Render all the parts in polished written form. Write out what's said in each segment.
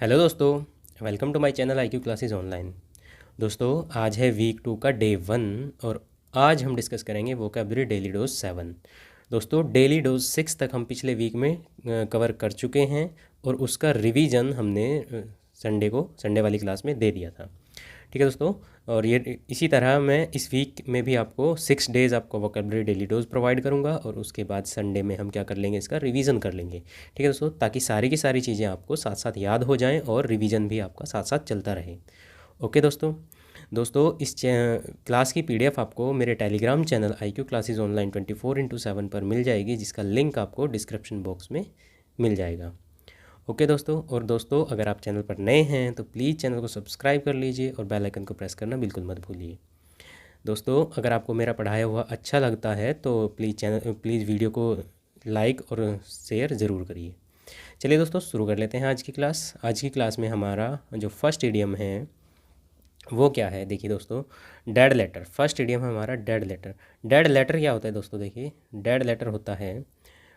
Hello दोस्तों, welcome to my channel I Q classes online. दोस्तों, आज है वीक 2 का डे 1 और आज हम डिस्कस करेंगे वोकैबुलरी डेली डोज 7। दोस्तों, डेली डोज 6 तक हम पिछले वीक में कवर कर चुके हैं और उसका रिवीजन हमने संडे वाली क्लास में दे दिया था। ठीक है दोस्तों, और ये इसी तरह मैं इस वीक में भी आपको 6 डेज़ आपको वोकैबुलरी डेली डोज प्रोवाइड करूंगा और उसके बाद संडे में हम क्या कर लेंगे, इसका रिवीजन कर लेंगे। ठीक है दोस्तों, ताकि सारी की सारी चीज़ें आपको साथ साथ याद हो जाएं और रिवीजन भी आपका साथ साथ चलता रहे। ओके दोस्तों। इस क्लास की पीडीएफ आपको मेरे Telegram channel I Q classes online 24/7 पर मिल जाएगी, जिसका लिंक आपको डिस्क्रिप्शन बॉक्स में मिल जाएगा। ओके दोस्तों, और दोस्तों अगर आप चैनल पर नए हैं तो प्लीज़ चैनल को सब्सक्राइब कर लीजिए और बेल आइकन को प्रेस करना बिल्कुल मत भूलिए। दोस्तों, अगर आपको मेरा पढ़ाया हुआ अच्छा लगता है तो प्लीज़ वीडियो को लाइक और शेयर ज़रूर करिए। चलिए दोस्तों, शुरू कर लेते हैं आज की क्लास। आज की क्लास में हमारा जो फर्स्ट इडियम है वो क्या है, देखिए दोस्तों, डेड लेटर। फर्स्ट इडियम है हमारा डेड लेटर। डेड लेटर क्या होता है दोस्तों? देखिए, डेड लेटर होता है,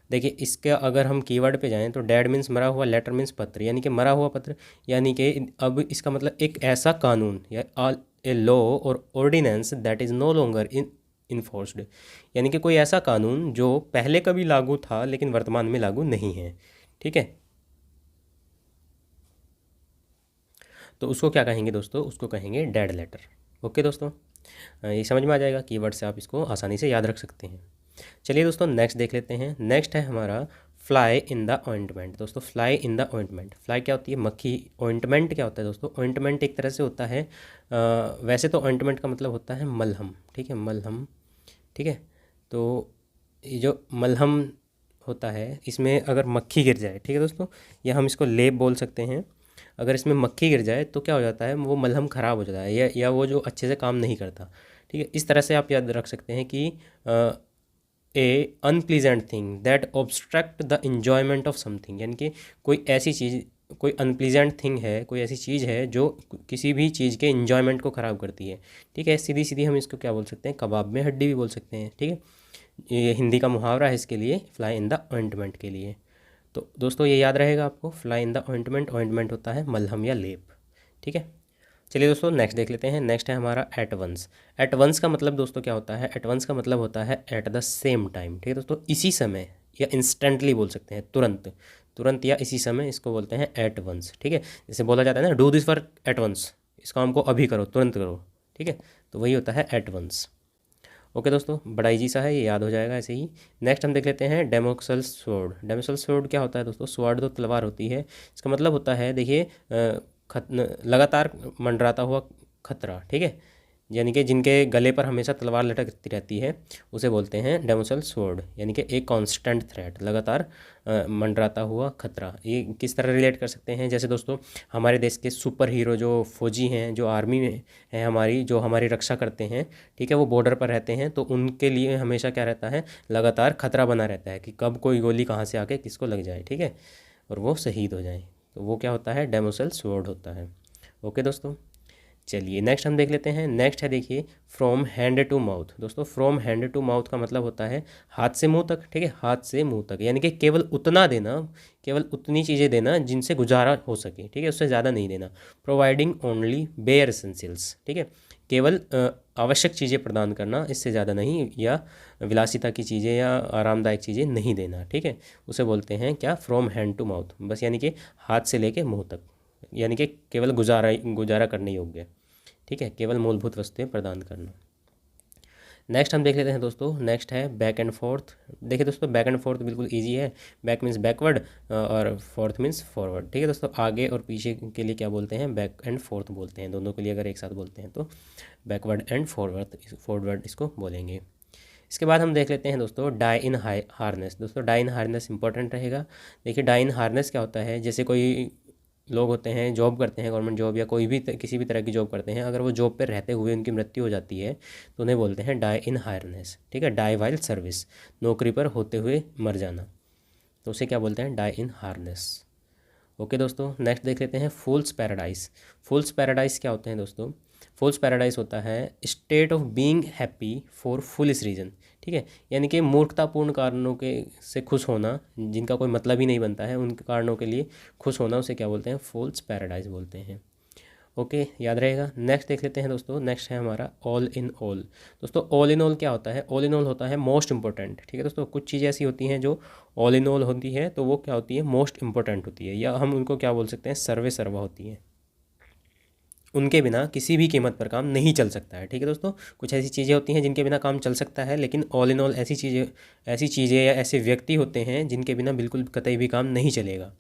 देखिए इसके अगर हम कीवर्ड पे जाएं तो डेड मीन्स मरा हुआ, लेटर मीन्स पत्र, यानी कि मरा हुआ पत्र। यानी कि अब इसका मतलब एक ऐसा कानून या a law or ordinance that is no longer enforced, यानी कि कोई ऐसा कानून जो पहले कभी लागू था लेकिन वर्तमान में लागू नहीं है। ठीक है, तो उसको क्या कहेंगे दोस्तों? उसको कहेंगे डेड लेटर। ओके दोस्तों, ये समझ में आ जाएगा, कीवर्ड से आप इसको आसानी से याद रख सकते हैं। चलिए दोस्तों, नेक्स्ट देख लेते हैं। नेक्स्ट है हमारा फ्लाई इन द ऑइंटमेंट। दोस्तों, fly in the ointment, fly क्या होती है? मक्खी। ऑइंटमेंट क्या होता है दोस्तों? ऑइंटमेंट एक तरह से होता है, वैसे तो ऑइंटमेंट का मतलब होता है मलहम। ठीक है, मलहम। ठीक है, तो ये जो मलहम होता है इसमें अगर मक्खी गिर जाए, ठीक है दोस्तों, या हम इसको लेप बोल सकते हैं। अगर इसमें मक्खी गिर जाए तो क्या हो जाता है, वो मलहम ख़राब हो जाता है या वो जो अच्छे से काम नहीं करता। ठीक है, इस तरह से आप याद रख सकते हैं कि a unpleasant thing that obstruct the enjoyment of something, यानी कि कोई ऐसी चीज़, कोई अनप्लीजेंट थिंग है, कोई ऐसी चीज़ है जो किसी भी चीज़ के इन्जॉयमेंट को ख़राब करती है। ठीक है, सीधी सीधी हम इसको क्या बोल सकते हैं? कबाब में हड्डी भी बोल सकते हैं। ठीक है, ये हिंदी का मुहावरा है इसके लिए, फ्लाई इन द ऑइंटमेंट के लिए। तो दोस्तों ये याद रहेगा आपको, fly in the ointment. Ointment होता है मलहम या लेप। ठीक है, चलिए दोस्तों नेक्स्ट देख लेते हैं। नेक्स्ट है हमारा एट वंस। एट वंस का मतलब दोस्तों क्या होता है? एट वंस का मतलब होता है एट द सेम टाइम। ठीक है दोस्तों, इसी समय या इंस्टेंटली बोल सकते हैं, तुरंत। तुरंत या इसी समय, इसको बोलते हैं एट वंस। ठीक है, जैसे बोला जाता है ना, do this work at once, इस काम को अभी करो, तुरंत करो। ठीक है, तो वही होता है एट वंस। ओके दोस्तों, बड़ा इजी सा है, ये याद हो जाएगा ऐसे ही। नेक्स्ट हम देख लेते हैं डेमोक्सल स्वॉर्ड। डेमोक्सल स्वॉर्ड क्या होता है दोस्तों? स्वॉर्ड तो तलवार होती है, इसका मतलब होता है, देखिए, लगातार मंडराता हुआ खतरा। ठीक है, यानी कि जिनके गले पर हमेशा तलवार लटकती रहती है उसे बोलते हैं डेमोसल स्वॉर्ड, यानी कि एक कांस्टेंट थ्रेट, लगातार मंडराता हुआ खतरा। ये किस तरह रिलेट कर सकते हैं? जैसे दोस्तों, हमारे देश के सुपर हीरो जो फौजी हैं, जो आर्मी में हैं हमारी, जो हमारी रक्षा करते हैं, ठीक है, वो बॉर्डर पर रहते हैं, तो उनके लिए हमेशा क्या रहता है? लगातार खतरा बना रहता है कि कब कोई गोली कहाँ से आके किसको लग जाए। ठीक है, और वो शहीद हो जाए, तो वो क्या होता है? डेमोसल स्वॉर्ड होता है। ओके दोस्तों, चलिए नेक्स्ट हम देख लेते हैं। नेक्स्ट है, देखिए, फ्रॉम हैंड टू माउथ। दोस्तों, फ्रॉम हैंड टू माउथ का मतलब होता है हाथ से मुंह तक। ठीक है, हाथ से मुंह तक, यानी कि केवल उतना देना, केवल उतनी चीज़ें देना जिनसे गुजारा हो सके। ठीक है, उससे ज़्यादा नहीं देना। Providing only bare essentials. ठीक है, केवल आवश्यक चीज़ें प्रदान करना, इससे ज़्यादा नहीं, या विलासिता की चीज़ें या आरामदायक चीज़ें नहीं देना। ठीक है, उसे बोलते हैं क्या? फ्रॉम हैंड टू माउथ, बस यानी कि हाथ से लेके मुंह तक, यानी कि केवल गुजारा करने योग्य। ठीक है, केवल मूलभूत वस्तुएं प्रदान करना। नेक्स्ट हम देख लेते हैं दोस्तों। नेक्स्ट है बैक एंड फोर्थ। देखिए दोस्तों, बैक एंड फोर्थ बिल्कुल इजी है। बैक मीन्स बैकवर्ड और फोर्थ मीन्स फॉरवर्ड। ठीक है दोस्तों, आगे और पीछे के लिए क्या बोलते हैं? बैक एंड फोर्थ बोलते हैं। दोनों के लिए अगर एक साथ बोलते हैं तो बैकवर्ड एंड फॉरवर्ड इसको बोलेंगे। इसके बाद हम देख लेते हैं दोस्तों डाई इन हार्नेस। दोस्तों, डाई इन हार्नेस इंपॉर्टेंट रहेगा। देखिए, डाई इन हार्नेस क्या होता है? जैसे कोई लोग होते हैं, जॉब करते हैं, गवर्नमेंट जॉब या कोई भी किसी भी तरह की जॉब करते हैं, अगर वो जॉब पर रहते हुए उनकी मृत्यु हो जाती है तो उन्हें बोलते हैं डाई इन हार्नेस। ठीक है, डाई वाइल सर्विस, नौकरी पर होते हुए मर जाना, तो उसे क्या बोलते हैं? डाई इन हार्नेस। ओके दोस्तों, नेक्स्ट देख लेते हैं फूल्स पैराडाइज। फूल्स पैराडाइज क्या होते हैं दोस्तों? फूल्स पैराडाइज होता है state of being happy for foolish reason. ठीक है। यानी कि मूर्खतापूर्ण कारणों के से खुश होना, जिनका कोई मतलब ही नहीं बनता है, उन कारणों के लिए खुश होना, उसे क्या बोलते हैं? फूल्स पैराडाइज बोलते हैं। ओके, याद रहेगा। नेक्स्ट देख लेते हैं दोस्तों। नेक्स्ट है हमारा ऑल इन ऑल। दोस्तों ऑल इन ऑल क्या होता है? ऑल इन ऑल होता है मोस्ट इंपॉर्टेंट। ठीक है दोस्तों, कुछ चीज़ें ऐसी होती हैं जो ऑल इन ऑल होती है, तो वो क्या होती है? मोस्ट इंपॉर्टेंट होती है, या हम उनको क्या बोल सकते हैं? सर्वे सर्वा होती है। उनके बिना किसी भी कीमत पर काम नहीं चल सकता है। ठीक है दोस्तों, कुछ ऐसी चीज़ें होती हैं जिनके बिना काम चल सकता है, लेकिन ऑल इन ऑल ऐसी चीज़ें या ऐसे व्यक्ति होते हैं जिनके बिना बिल्कुल कतई भी काम नहीं चलेगा।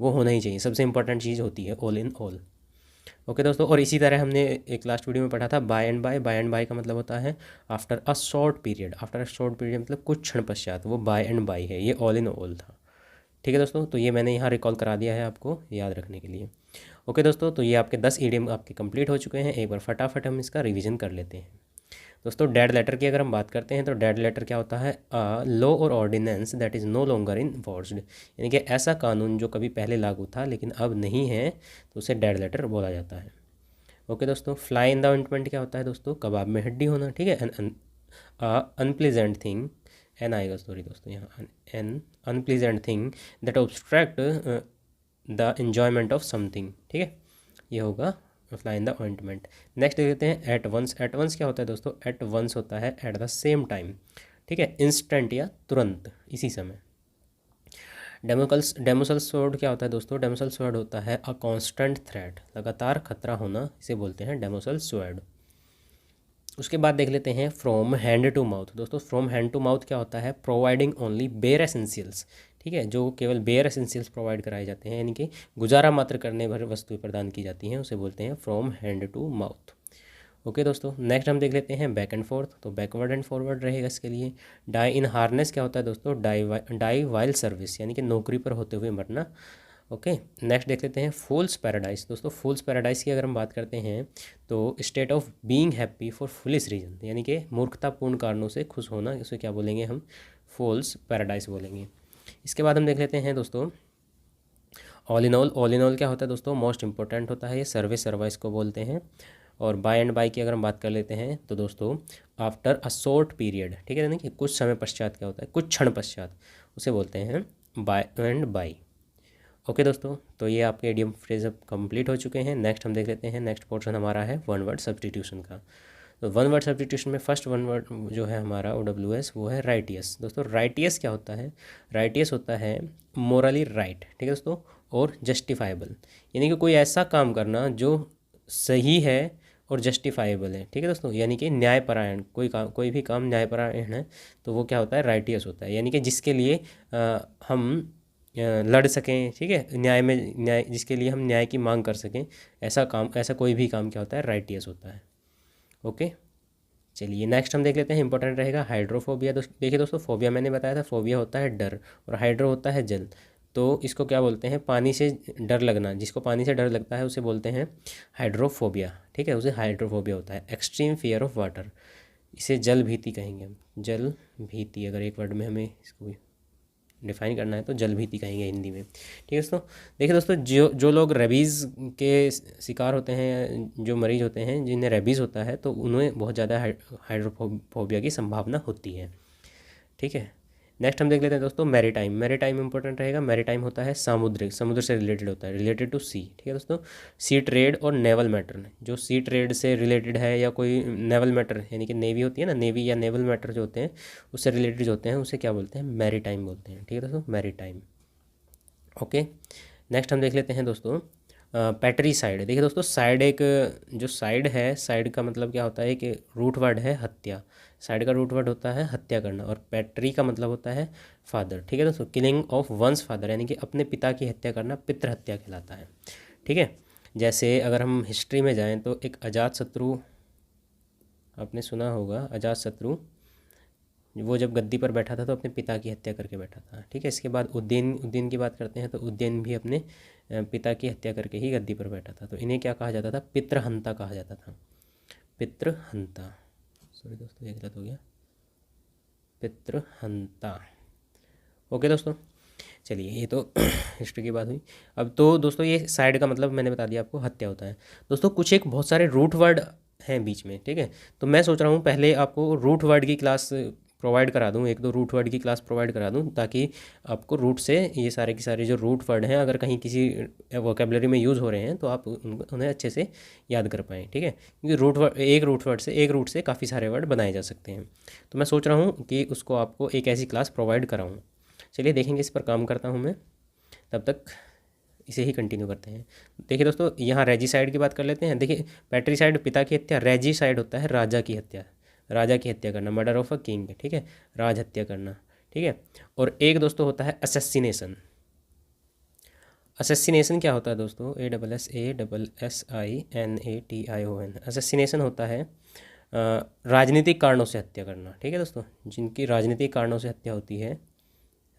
वो होना ही चाहिए, सबसे इंपॉर्टेंट चीज़ होती है ऑल इन ऑल। ओके दोस्तों, और इसी तरह हमने एक लास्ट वीडियो में पढ़ा था by and by. By and by का मतलब होता है after a short period. After a short period मतलब कुछ क्षण पश्चात, वो बाय एंड बाय है। ये ऑल इन ऑल था। ठीक है दोस्तों, तो ये मैंने यहाँ रिकॉल करा दिया है आपको याद रखने के लिए। ओके दोस्तों, तो ये आपके 10 ईडियम आपके कंप्लीट हो चुके हैं। एक बार फटाफट हम इसका रिवीजन कर लेते हैं। दोस्तों डेड लेटर की अगर हम बात करते हैं तो डेड लेटर क्या होता है? A law or ordinance that is no longer in forced, यानी कि ऐसा कानून जो कभी पहले लागू था लेकिन अब नहीं है, तो उसे डेड लेटर बोला जाता है। ओके दोस्तों, फ्लाई इन द ऑइंटमेंट क्या होता है दोस्तों? कबाब में हड्डी होना। ठीक है। एन अनप्लीजेंट थिंग, एन आएगा सॉरी दोस्तों यहाँ, an unpleasant thing that obstruct the enjoyment of something. ठीक है, ये होगा fly in the ointment. Next देख लेते हैं एट वंस। एट वंस क्या होता है दोस्तों? एट वंस होता है एट द सेम टाइम। ठीक है, इंस्टेंट या तुरंत, इसी समय। डेमोसल स्वॉर्ड क्या होता है दोस्तों? डेमोसल स्वॉर्ड होता है अ कांस्टेंट थ्रेट, लगातार खतरा होना, इसे बोलते हैं डेमोसल स्वॉर्ड। उसके बाद देख लेते हैं फ्रॉम हैंड टू माउथ। दोस्तों फ्रॉम हैंड टू माउथ क्या होता है? Providing only bare essentials. ठीक है, जो केवल बेयर एसेंशियल्स प्रोवाइड कराए जाते हैं, यानी कि गुजारा मात्र करने भर वस्तुएं प्रदान की जाती हैं, उसे बोलते हैं from hand to mouth. Okay दोस्तों, नेक्स्ट हम देख लेते हैं बैक एंड फोर्थ। तो बैकवर्ड एंड फॉरवर्ड रहेगा इसके लिए। डाई इन हार्नेस क्या होता है दोस्तों? डाई वाइल सर्विस, यानी कि नौकरी पर होते हुए मरना। ओके, नेक्स्ट देख लेते हैं फूल्स पैराडाइज। दोस्तों फूल्स पैराडाइज की अगर हम बात करते हैं तो state of being happy for foolish reason, यानी कि मूर्खतापूर्ण कारणों से खुश होना, इसे क्या बोलेंगे हम? फूल्स पैराडाइज बोलेंगे। इसके बाद हम देख लेते हैं दोस्तों all in all. All in all क्या होता है दोस्तों? मोस्ट इंपॉर्टेंट होता है, ये सर्विस सर्वाइस को बोलते हैं। और बाय एंड बाय की अगर हम बात कर लेते हैं तो दोस्तों आफ्टर अ शॉर्ट पीरियड, ठीक है, यानी कि कुछ समय पश्चात क्या होता है? कुछ क्षण पश्चात, उसे बोलते हैं बाय एंड बाय। ओके दोस्तों, तो ये आपके इडियम फ्रेज अब कंप्लीट हो चुके हैं। नेक्स्ट हम देख लेते हैं, नेक्स्ट पोर्शन हमारा है वन वर्ड सब्सटीट्यूशन का। तो वन वर्ड सब्सटीट्यूशन में फर्स्ट वन वर्ड जो है हमारा OWS, वो है राइटियस। दोस्तों राइटियस क्या होता है? राइटियस होता है मोरली राइट, ठीक है दोस्तों, और जस्टिफाइबल, यानी कि कोई ऐसा काम करना जो सही है और जस्टिफाइबल है। ठीक है दोस्तों, यानी कि न्यायपरायण, कोई भी काम न्यायपरायण है तो वो क्या होता है? राइटियस होता है, यानी कि जिसके लिए हम लड़ सकें। ठीक है, न्याय जिसके लिए हम न्याय की मांग कर सकें, ऐसा कोई भी काम क्या होता है? राइटियस होता है। ओके, चलिए नेक्स्ट हम देख लेते हैं, इंपॉर्टेंट रहेगा हाइड्रोफोबिया। देखिए दोस्तों, फोबिया मैंने बताया था, फोबिया होता है डर, और हाइड्रो होता है जल। तो इसको क्या बोलते हैं? पानी से डर लगना, जिसको पानी से डर लगता है उसे बोलते हैं हाइड्रोफोबिया। ठीक है, उसे हाइड्रोफोबिया होता है। एक्सट्रीम फियर ऑफ वाटर, इसे जल भीति कहेंगे हम। जल भीति, अगर एक वर्ड में हमें इसको डिफाइन करना है तो जल भीति कहेंगे हिंदी में। ठीक है दोस्तों, देखिए दोस्तों, जो लोग रेबीज़ के शिकार होते हैं, जो मरीज होते हैं जिन्हें रेबीज़ होता है, तो उन्हें बहुत ज़्यादा हाइड्रोफोबिया की संभावना होती है। ठीक है, नेक्स्ट हम देख लेते हैं दोस्तों मैरीटाइम। मैरीटाइम इंपॉर्टेंट रहेगा। मैरीटाइम होता है सामुद्रिक, समुद्र से रिलेटेड होता है, रिलेटेड टू सी। ठीक है दोस्तों, सी ट्रेड और नेवल मैटर, जो सी ट्रेड से रिलेटेड है, या कोई नेवल मैटर, यानी कि नेवी होती है ना, नेवी या नेवल मैटर जो होते हैं उससे रिलेटेड जो होते हैं, उसे क्या बोलते हैं? मैरीटाइम बोलते हैं। ठीक है दोस्तों, मैरीटाइम। ओके, नेक्स्ट हम देख लेते हैं दोस्तों पैट्रीसाइड। देखिए दोस्तों, साइड एक जो साइड है, साइड का मतलब क्या होता है कि रूट वर्ड है हत्या। साइड का रूट वर्ड होता है हत्या करना, और पैट्री का मतलब होता है फादर। ठीक है दोस्तों, किलिंग ऑफ वंस फादर, यानी कि अपने पिता की हत्या करना पितृ हत्या कहलाता है। ठीक है, जैसे अगर हम हिस्ट्री में जाएं तो एक अजातशत्रु, आपने सुना होगा अजातशत्रु, वो जब गद्दी पर बैठा था तो अपने पिता की हत्या करके बैठा था। ठीक है, इसके बाद उद्दीन की बात करते हैं तो उद्दीन भी अपने पिता की हत्या करके ही गद्दी पर बैठा था। तो इन्हें क्या कहा जाता था? पितृहंता कहा जाता था। पितृहंता, सॉरी दोस्तों ये गलत हो गया, पितृहंता। ओके दोस्तों, चलिए ये तो हिस्ट्री की बात हुई। अब तो दोस्तों ये साइड का मतलब मैंने बता दिया आपको, हत्या होता है। दोस्तों कुछ एक बहुत सारे रूट वर्ड हैं बीच में। ठीक है, तो मैं सोच रहा हूँ पहले आपको रूट वर्ड की क्लास प्रोवाइड करा दूँ, एक दो रूट वर्ड की क्लास प्रोवाइड करा दूँ, ताकि आपको रूट से ये सारे के सारे जो रूट वर्ड हैं अगर कहीं किसी वोकेबलरी में यूज़ हो रहे हैं तो आप उन्हें अच्छे से याद कर पाएँ, ठीक है। क्योंकि एक रूट से काफ़ी सारे वर्ड बनाए जा सकते हैं। तो मैं सोच रहा हूँ कि उसको आपको एक ऐसी क्लास प्रोवाइड कराऊँ। चलिए देखेंगे, इस पर काम करता हूँ मैं, तब तक इसे ही कंटिन्यू करते हैं। देखिए दोस्तों, यहाँ रेजिसाइड की बात कर लेते हैं। देखिए, पैट्रीसाइड पिता की हत्या, रेजिसाइड होता है राजा की हत्या, राजा की हत्या करना, मर्डर ऑफ अ किंग, ठीक है, राज हत्या करना, ठीक है। और एक दोस्तों होता है असेसिनेशन। असेसिनेशन क्या होता है दोस्तों? ASSINATION। असेसिनेशन होता है राजनीतिक कारणों से हत्या करना, ठीक है दोस्तों। जिनकी राजनीतिक कारणों से हत्या होती है,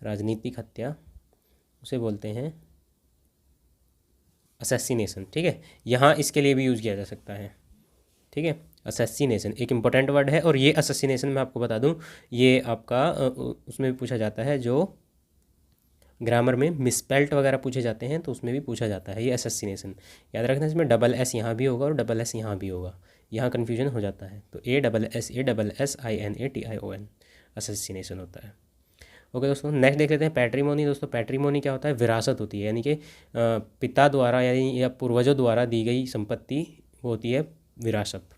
राजनीतिक हत्या, उसे बोलते हैं असैसिनेशन, ठीक है। यहाँ इसके लिए भी यूज़ किया जा सकता है, ठीक है। असैसिनेशन एक इम्पोर्टेंट वर्ड है। और ये असैसिनेशन मैं आपको बता दूँ, ये आपका उसमें भी पूछा जाता है, जो ग्रामर में मिसपेल्ट वगैरह पूछे जाते हैं तो उसमें भी पूछा जाता है ये असैसिनेशन। याद रखना, इसमें डबल एस यहाँ भी होगा और डबल एस यहाँ भी होगा, यहाँ कन्फ्यूजन हो जाता है। तो ASSASSINATION असैसिनेशन होता है। ओके दोस्तों, नेक्स्ट देख लेते हैं पैट्रीमोनी। दोस्तों पैट्रीमोनी क्या होता है? विरासत होती है, यानी कि पिता द्वारा या पूर्वजों द्वारा दी गई संपत्ति, वो होती है विरासत।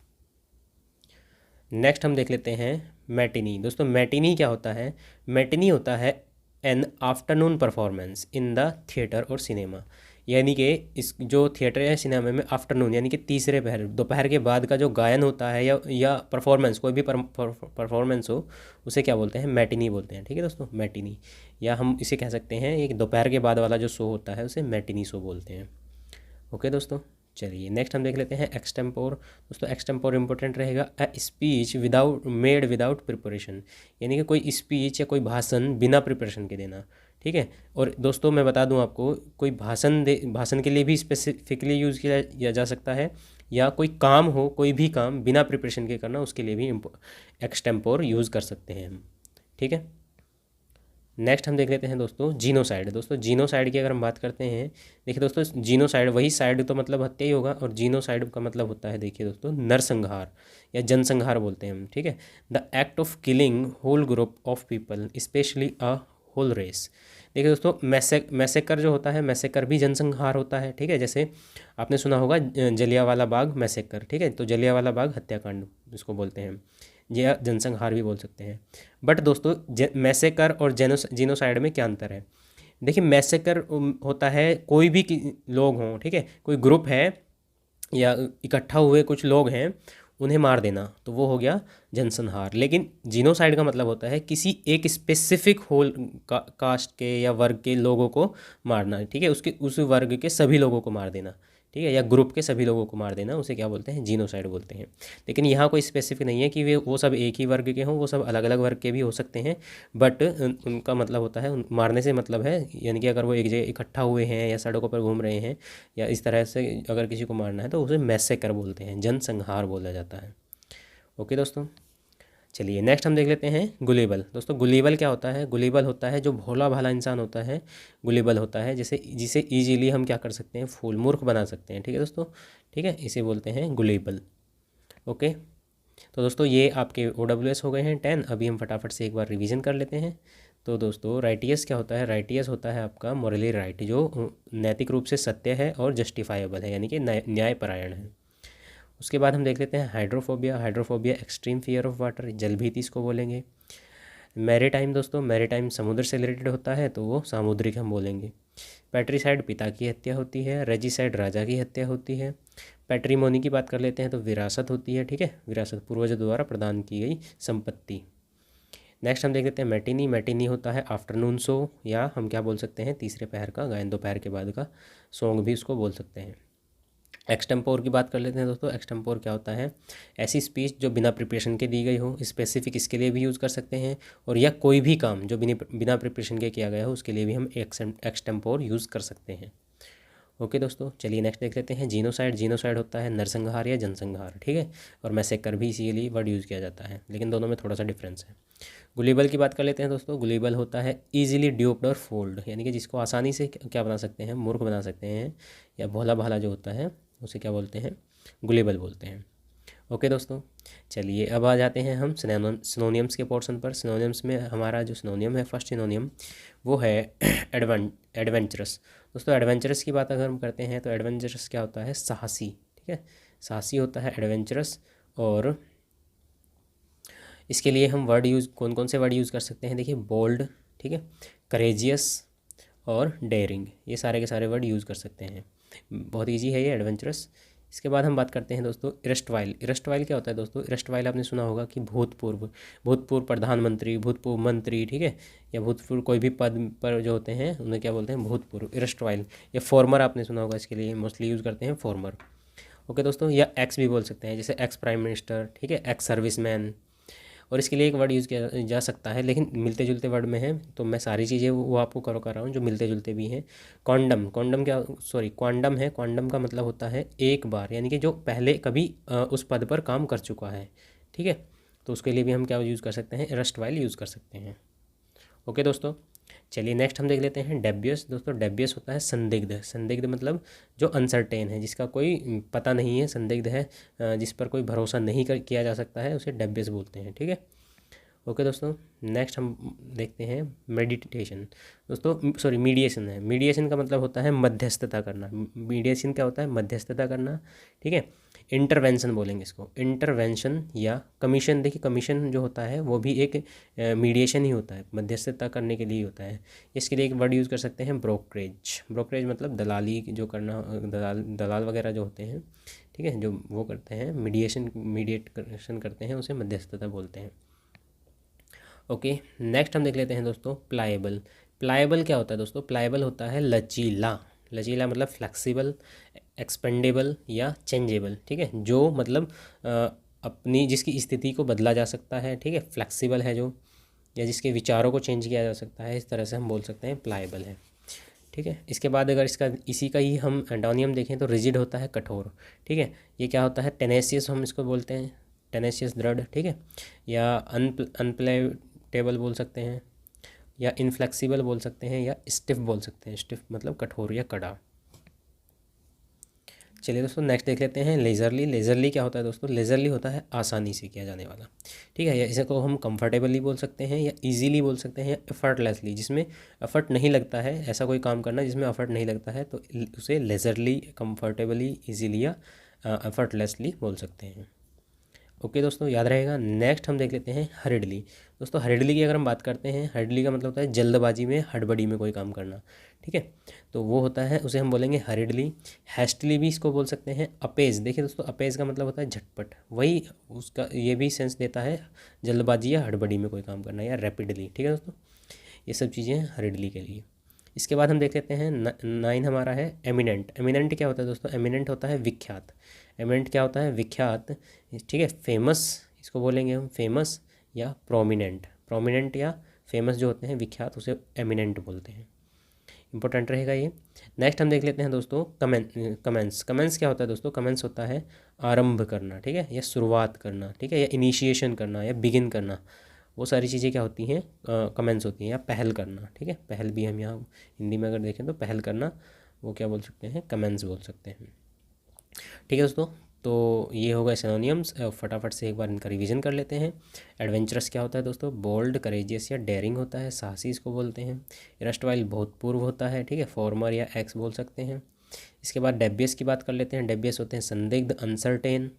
नेक्स्ट हम देख लेते हैं मैटिनी। दोस्तों मैटिनी क्या होता है? मैटिनी होता है an afternoon performance in the theatre or cinema, यानी कि इस जो थिएटर या सिनेमा में आफ्टरनून यानी कि तीसरे पहर, दोपहर के बाद का जो गायन होता है या परफॉर्मेंस, कोई भी परफॉर्मेंस हो, उसे क्या बोलते हैं? मैटिनी बोलते हैं, ठीक है दोस्तों, मैटिनी। या हम इसे कह सकते हैं एक दोपहर के बाद वाला जो शो होता है उसे मैटिनी शो बोलते हैं। ओके दोस्तों, चलिए नेक्स्ट हम देख लेते हैं एक्सटेम्पोर। दोस्तों एक्सटेम्पोर इंपॉर्टेंट रहेगा, अ स्पीच विदाउट प्रिपरेशन, यानी कि कोई स्पीच या कोई भाषण बिना प्रिपरेशन के देना, ठीक है। और दोस्तों मैं बता दूं आपको, कोई भाषण के लिए भी स्पेसिफिकली यूज़ किया जा सकता है, या कोई काम हो, कोई भी काम बिना प्रिपरेशन के करना, उसके लिए भी एक्सटेम्पोर यूज़ कर सकते हैं हम, ठीक है। नेक्स्ट हम देख लेते हैं दोस्तों जीनोसाइड। दोस्तों जीनोसाइड की अगर हम बात करते हैं, देखिए दोस्तों जीनोसाइड, वही साइड तो मतलब हत्या ही होगा, और जीनोसाइड का मतलब होता है, देखिए दोस्तों, नरसंहार या जनसंहार बोलते हैं हम, ठीक है। The act of killing whole group of people specially a whole race. देखिए दोस्तों मैसेकर जो होता है, मैसेकर भी जनसंहार होता है, ठीक है। जैसे आपने सुना होगा जलियांवाला बाग मैसेकर, ठीक है, तो जलियांवाला बाग हत्याकांड इसको बोलते हैं, या जनसंहार भी बोल सकते हैं। बट दोस्तों मैसेकर और जीनोसाइड में क्या अंतर है? देखिए मैसेकर होता है कोई भी लोग हों, ठीक है, कोई ग्रुप है या इकट्ठा हुए कुछ लोग हैं, उन्हें मार देना, तो वो हो गया जनसंहार। लेकिन जीनोसाइड का मतलब होता है किसी एक स्पेसिफिक होल कास्ट के या वर्ग के लोगों को मारना, ठीक है, उसके उस वर्ग के सभी लोगों को मार देना, ठीक है, या ग्रुप के सभी लोगों को मार देना, उसे क्या बोलते हैं? जीनोसाइड बोलते हैं। लेकिन यहाँ कोई स्पेसिफिक नहीं है कि वो सब एक ही वर्ग के हों, वो सब अलग अलग वर्ग के भी हो सकते हैं, बट उनका मतलब होता है मारने से मतलब है, यानी कि अगर वो एक जगह इकट्ठा हुए हैं या सड़कों पर घूम रहे हैं या इस तरह से अगर किसी को मारना है तो उसे मैसेकर बोलते हैं, जनसंहार बोला जाता है। ओके दोस्तों, चलिए नेक्स्ट हम देख लेते हैं गुलेबल। दोस्तों गुलेबल क्या होता है? गुलेबल होता है जो भोला भाला इंसान होता है, गुलेबल होता है जिसे ईजीली हम क्या कर सकते हैं? फूल मूर्ख बना सकते हैं, ठीक है दोस्तों, ठीक है, इसे बोलते हैं गुलेबल। ओके, तो दोस्तों ये आपके OWS हो गए हैं 10। अभी हम फटाफट से एक बार रिवीजन कर लेते हैं। तो दोस्तों राइटियस क्या होता है? राइटियस होता है आपका मोरली राइट, जो नैतिक रूप से सत्य है और जस्टिफाइबल है, यानी कि न्यायपरायण है। उसके बाद हम देख लेते हैं hydrophobia. Hydrophobia extreme fear of water, जलभीति इसको बोलेंगे। मैरीटाइम, दोस्तों मैरीटाइम समुद्र से रिलेटेड होता है तो वो सामुद्रिक हम बोलेंगे। पैट्रीसाइड पिता की हत्या होती है, रेजिसाइड राजा की हत्या होती है। पैट्रीमोनी की बात कर लेते हैं तो विरासत होती है, ठीक है, विरासत पूर्वजों द्वारा प्रदान की गई संपत्ति। नेक्स्ट हम देख लेते हैं मैटिनी। मैटिनी होता है आफ्टरनून शो, या हम क्या बोल सकते हैं? तीसरे पहर का गायन, दोपहर के बाद का सॉन्ग भी उसको बोल सकते हैं। एक्सटेम्पोर की बात कर लेते हैं दोस्तों। एक्सटेम्पोर क्या होता है? ऐसी स्पीच जो बिना प्रिपरेशन के दी गई हो, स्पेसिफिक इसके लिए भी यूज़ कर सकते हैं, और या कोई भी काम जो बिना प्रिपरेशन के किया गया हो उसके लिए भी हम एक्सटेम्पोर यूज़ कर सकते हैं। ओके दोस्तों, चलिए नेक्स्ट देख लेते हैं जीनोसाइड। जीनोसाइड होता है नरसंहार या जनसंहार, ठीक है, और मैसेकर भी इसीलिए वर्ड यूज़ किया जाता है, लेकिन दोनों में थोड़ा सा डिफरेंस है। गुलेबल की बात कर लेते हैं दोस्तों। गुलेबल होता है ईजिली ड्यूप्ड और फोल्ड, यानी कि जिसको आसानी से क्या बना सकते हैं? मूर्ख बना सकते हैं, या भोला भाला जो होता है उसे क्या बोलते हैं? गुलेबल बोलते हैं। ओके दोस्तों, चलिए अब आ जाते हैं हम सिनोनियम्स के पोर्शन पर। सिनोनियम्स में हमारा जो सिनोनियम है, फर्स्ट सिनोनियम वो है एडवेंचरस। दोस्तों एडवेंचरस की बात अगर हम करते हैं तो एडवेंचरस क्या होता है, साहसी, ठीक है, साहसी होता है एडवेंचरस। और इसके लिए हम वर्ड यूज़, कौन कौन से वर्ड यूज़ कर सकते हैं, देखिए बोल्ड, ठीक है, करेजियस और डेयरिंग, ये सारे के सारे वर्ड यूज़ कर सकते हैं। बहुत ईजी है ये एडवेंचरस। इसके बाद हम बात करते हैं दोस्तों इरस्टवाइल। इरस्टवाइल क्या होता है दोस्तों, इरस्टवाइल आपने सुना होगा कि भूतपूर्व, भूतपूर्व प्रधानमंत्री, भूतपूर्व मंत्री, ठीक है, या भूतपूर्व कोई भी पद पर जो होते हैं उन्हें क्या बोलते हैं, भूतपूर्व, इरस्टवाइल। या फॉर्मर आपने सुना होगा, इसके लिए मोस्टली यूज़ करते हैं फॉर्मर। ओके दोस्तों, या एक्स भी बोल सकते हैं, जैसे एक्स प्राइम मिनिस्टर, ठीक है, एक्स सर्विसमैन। और इसके लिए एक वर्ड यूज़ किया जा सकता है, लेकिन मिलते जुलते वर्ड में है, तो मैं सारी चीज़ें वो आपको कर रहा हूँ जो मिलते जुलते भी हैं। कॉन्डम, कॉन्डम क्या, सॉरी क्वांडम है। क्वांडम का मतलब होता है एक बार, यानी कि जो पहले कभी उस पद पर काम कर चुका है, ठीक है, तो उसके लिए भी हम क्या यूज़ कर सकते हैं, एरस्टवाइल यूज़ कर सकते हैं। ओके दोस्तों, चलिए नेक्स्ट हम देख लेते हैं डेबियस। दोस्तों डेबियस होता है संदिग्ध। संदिग्ध मतलब जो अनसर्टेन है, जिसका कोई पता नहीं है, संदिग्ध है, जिस पर कोई भरोसा नहीं किया जा सकता है, उसे डेबियस बोलते हैं, ठीक है। ओके दोस्तों, नेक्स्ट हम देखते हैं मेडिटेशन। दोस्तों सॉरी मीडिएशन है। मीडिएशन का मतलब होता है मध्यस्थता करना। मीडिएशन क्या होता है, मध्यस्थता करना, ठीक है। इंटरवेंशन बोलेंगे इसको, इंटरवेंशन या कमीशन। देखिए कमीशन जो होता है वो भी एक मीडिएशन ही होता है, मध्यस्थता करने के लिए ही होता है। इसके लिए एक वर्ड यूज़ कर सकते हैं ब्रोकरेज। ब्रोकरेज मतलब दलाली जो करना, दलाल वगैरह जो होते हैं, ठीक है, जो वो करते हैं मीडिएशन करते हैं, उसे मध्यस्थता बोलते हैं। ओके, नेक्स्ट हम देख लेते हैं दोस्तों प्लाएबल। प्लाएबल क्या होता है दोस्तों, प्लाएबल होता है लचीला। लचीला मतलब फ्लेक्सिबल, एक्सपेंडेबल या चेंजेबल, ठीक है, जो मतलब अपनी जिसकी स्थिति को बदला जा सकता है, ठीक है, फ्लेक्सिबल है जो, या जिसके विचारों को चेंज किया जा सकता है, इस तरह से हम बोल सकते हैं प्लाएबल है, ठीक है। इसके बाद अगर इसका इसी का ही हम एंटोनियम देखें तो रिजिड होता है कठोर, ठीक है। ये क्या होता है, टेनेसियस हम इसको बोलते हैं, टेनेसियस दृढ़, ठीक है, या अनप्लेटेबल बोल सकते हैं, या इनफ्लेक्सिबल बोल सकते हैं, या स्टिफ बोल सकते हैं। स्टिफ मतलब कठोर या कड़ा। चलिए दोस्तों नेक्स्ट देख लेते हैं लेज़रली। लेज़रली क्या होता है दोस्तों, लेज़रली होता है आसानी से किया जाने वाला, ठीक है, या इसे को हम कंफर्टेबली बोल सकते हैं, या इजीली बोल सकते हैं, या एफर्टलेसली, जिसमें एफर्ट नहीं लगता है, ऐसा कोई काम करना जिसमें एफर्ट नहीं लगता है, तो उसे लेज़रली, कंफर्टेबली, इजीली या एफर्टलेसली बोल सकते हैं। ओके दोस्तों, याद रहेगा। नेक्स्ट हम देख लेते हैं हरिडली। दोस्तों हरिडली की अगर हम बात करते हैं, हरिडली का मतलब होता है जल्दबाजी में, हड़बड़ी में कोई काम करना, ठीक है, तो वो होता है, उसे हम बोलेंगे हरिडली। हैस्टली भी इसको बोल सकते हैं। अपेज, देखिए दोस्तों अपेज का मतलब होता है झटपट, वही उसका ये भी सेंस देता है, जल्दबाजी या हड़बड़ी में कोई काम करना, या रैपिडली, ठीक है दोस्तों, ये सब चीज़ें हैं हरिडली के लिए। इसके बाद हम देख लेते हैं 9 हमारा है एमिनेंट। एमिनेंट क्या होता है दोस्तों, एमिनेंट होता है विख्यात। एमिनेंट क्या होता है, विख्यात, ठीक है, फेमस, इसको बोलेंगे हम फेमस या प्रोमिनेंट। प्रोमिनेंट या फेमस जो होते हैं, विख्यात, उसे एमिनेंट बोलते हैं। इंपॉर्टेंट रहेगा ये। नेक्स्ट हम देख लेते हैं दोस्तों कमेंस। कमेंस क्या होता है दोस्तों, कमेंस होता है आरंभ करना, ठीक है, या शुरुआत करना, ठीक है, या इनिशिएशन करना, या बिगिन करना, वो सारी चीज़ें क्या होती हैं, कमेंस होती हैं, या पहल करना, ठीक है, पहल भी हम यहाँ हिंदी में अगर देखें तो पहल करना, वो क्या बोल सकते हैं, कमेंस बोल सकते हैं, ठीक है दोस्तों। तो ये होगा सिनोनियम्स। फटाफट से एक बार इनका रिवीजन कर लेते हैं। एडवेंचरस क्या होता है दोस्तों, बोल्ड, करेजियस या डेयरिंग होता है, साहसी इसको बोलते हैं। इरस्टवाइल भूतपूर्व होता है, ठीक है, फॉर्मर या एक्स बोल सकते हैं। इसके बाद डेबियस की बात कर लेते हैं। डेबियस होते हैं संदिग्ध, अनसर्टेन।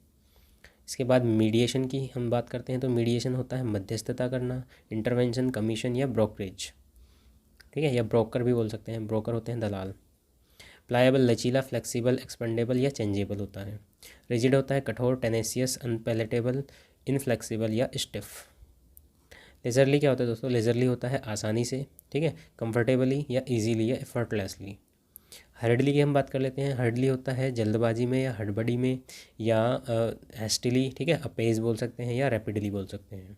इसके बाद मीडिएशन की हम बात करते हैं, तो मीडिएशन होता है मध्यस्थता करना, इंटरवेंशन, कमीशन या ब्रोकरेज, ठीक है, या ब्रोकर भी बोल सकते हैं, ब्रोकर होते हैं दलाल। प्लाएबल लचीला, फ्लेक्सिबल, एक्सपेंडेबल या चेंजेबल होता है। रिजिड होता है कठोर, टेनेसियस, अनपैलेटेबल, इनफ्लेक्सिबल या स्टिफ। लेजरली क्या होता है दोस्तों, लेजरली होता है आसानी से, ठीक है, कंफर्टेबली या इजीली या एफर्टलेसली। हर्डली की हम बात कर लेते हैं। हर्डली होता है जल्दबाजी में या हड़बड़ी में, या हेस्टिली, ठीक है, अपेज बोल सकते हैं, या रैपिडली बोल सकते हैं।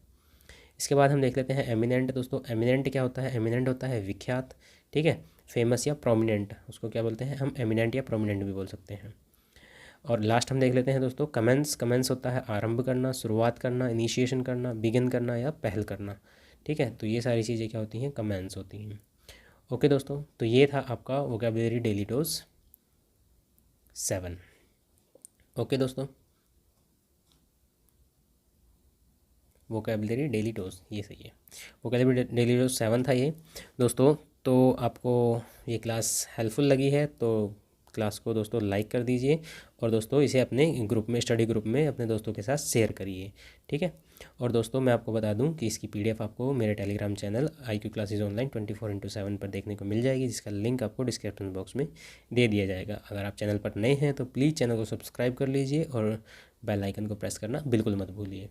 इसके बाद हम देख लेते हैं एमिनेंट। दोस्तों एमिनेंट क्या होता है, एमिनेंट होता है विख्यात, ठीक है, फेमस या प्रोमिनेंट, उसको क्या बोलते हैं हम, एमिनेंट या प्रोमिनेंट भी बोल सकते हैं। और लास्ट हम देख लेते हैं दोस्तों कमेंस। कमेंस होता है आरंभ करना, शुरुआत करना, इनिशिएशन करना, बिगिन करना या पहल करना, ठीक है, तो ये सारी चीज़ें क्या होती हैं, कमेंस होती हैं। ओके दोस्तों, तो ये था आपका वोकैबुलरी डेली डोज 7। ओके दोस्तों। वोकेबलरी डेली डोज, ये सही है। वोकेबलरी डेली डोज 7 था ये दोस्तों। तो आपको ये क्लास हेल्पफुल लगी है तो क्लास को दोस्तों लाइक कर दीजिए, और दोस्तों इसे अपने ग्रुप में, स्टडी ग्रुप में अपने दोस्तों के साथ शेयर करिए, ठीक है। और दोस्तों मैं आपको बता दूं कि इसकी पीडीएफ आपको मेरे Telegram channel IQ classes online 24/7 पर देखने को मिल जाएगी, जिसका लिंक आपको डिस्क्रिप्शन बॉक्स में दे दिया जाएगा। अगर आप चैनल पर नए हैं तो प्लीज़ चैनल को सब्सक्राइब कर लीजिए और बेल आइकन को प्रेस करना बिल्कुल मत भूलिए।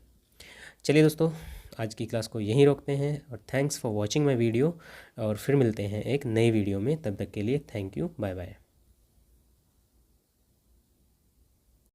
चलिए दोस्तों, आज की क्लास को यहीं रोकते हैं, और thanks for watching my video, और फिर मिलते हैं एक नई वीडियो में। तब तक के लिए थैंक यू, बाय बाय।